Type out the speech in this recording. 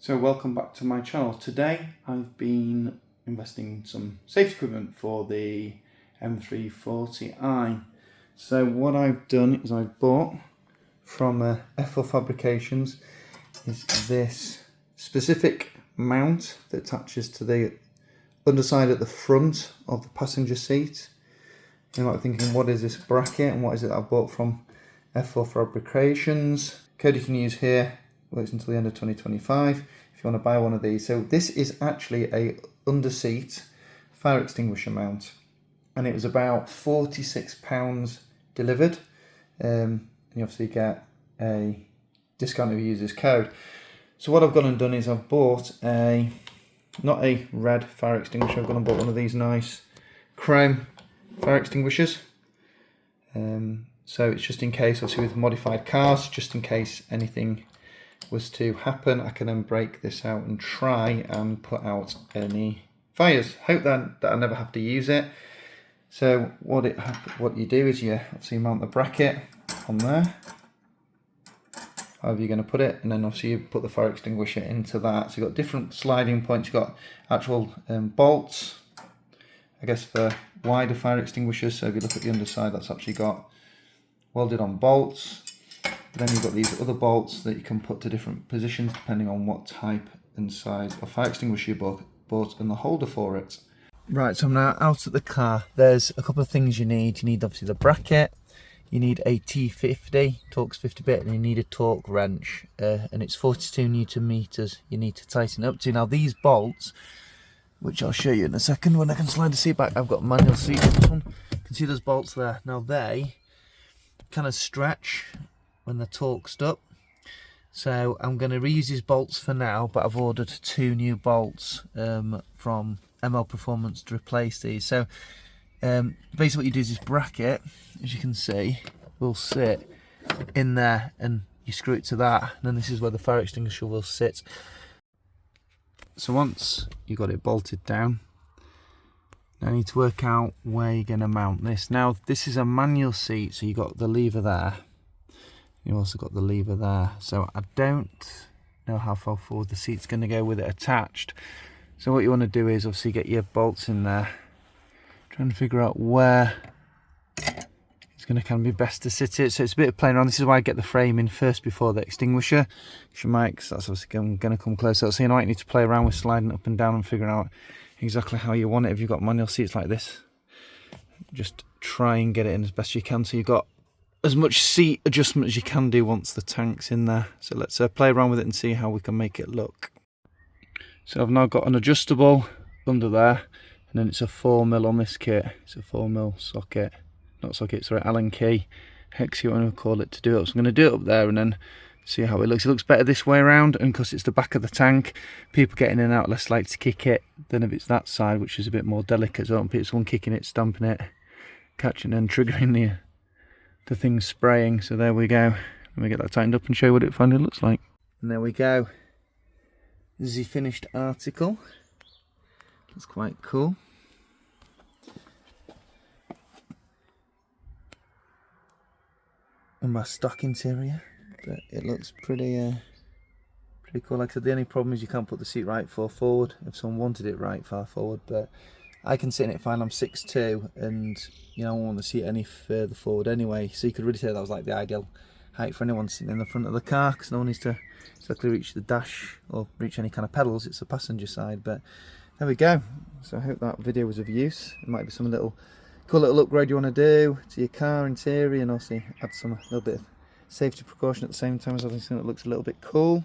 So welcome back to my channel. Today I've been investing in some safety equipment for the M340i. So what I've done is I've bought from F4 Fabrications is this specific mount that attaches to the underside at the front of the passenger seat. You might be thinking, what is this bracket and what is it that I've bought from F4 Fabrications? Code you can use here works until the end of 2025 if you want to buy one of these. So this is actually a under-seat fire extinguisher mount, and it was about £46 delivered. You obviously get a discount if you use this code. So what I've gone and done is I've bought not a red fire extinguisher, I've gone and bought one of these nice chrome fire extinguishers. So it's just in case, obviously with modified cars, just in case anything was to happen, I can then break this out and try and put out any fires. Hope that I never have to use it. So what you do is you obviously mount the bracket on there, however you're going to put it, and then obviously you put the fire extinguisher into that. So you've got different sliding points. You've got actual bolts, I guess, for wider fire extinguishers. So if you look at the underside, that's actually got welded on bolts. Then you've got these other bolts that you can put to different positions depending on what type and size of fire extinguisher you bought and the holder for it. Right, so I'm now out at the car. There's a couple of things you need. You need obviously the bracket, you need a T50, Torx 50 bit, and you need a torque wrench, and it's 42 Newton meters you need to tighten up to. Now these bolts, which I'll show you in a second when I can slide the seat back, I've got manual seat on this one. You can see those bolts there. Now they kind of stretch when they're torqued up, so I'm going to reuse these bolts for now, but I've ordered 2 new bolts from ML Performance to replace these. So basically what you do is this bracket, as you can see, will sit in there and you screw it to that, and then this is where the fire extinguisher will sit. So once you've got it bolted down, now I need to work out where you're going to mount this. Now this is a manual seat, so you've got the lever there. You also got the lever there, so I don't know how far forward the seat's going to go with it attached. So what you want to do is obviously get your bolts in there, trying to figure out where it's going to kind of be best to sit it. So it's a bit of playing around. This is why I get the frame in first before the extinguisher. You might, cause that's obviously going to come closer. So you might need to play around with sliding up and down and figuring out exactly how you want it. If you've got manual seats like this, just try and get it in as best you can, so you've got as much seat adjustment as you can do once the tank's in there. So let's play around with it and see how we can make it look. So I've now got an adjustable under there, and then it's a 4mm on this kit. It's a 4mm socket, not socket, sorry, Allen key, hex you want to call it, to do it. So I'm going to do it up there and then see how it looks. It looks better this way around, and because it's the back of the tank, people getting in and out less likely to kick it than if it's that side, which is a bit more delicate. So I don't want someone kicking it, stamping it, catching and triggering the thing spraying. So there we go. Let me get that tightened up and show you what it finally looks like. And there we go. This is the finished article. It's quite cool. And my stock interior, but it looks pretty cool. Like I said, the only problem is you can't put the seat right far forward if someone wanted it right far forward, but I can sit in it fine. I'm 6'2", and you know, I don't want the seat any further forward anyway, so you could really say that was like the ideal height for anyone sitting in the front of the car, because no one needs to exactly reach the dash or reach any kind of pedals. It's the passenger side. But there we go. So I hope that video was of use. It might be some cool little upgrade you want to do to your car interior, and also add a little bit of safety precaution at the same time as having something that looks a little bit cool.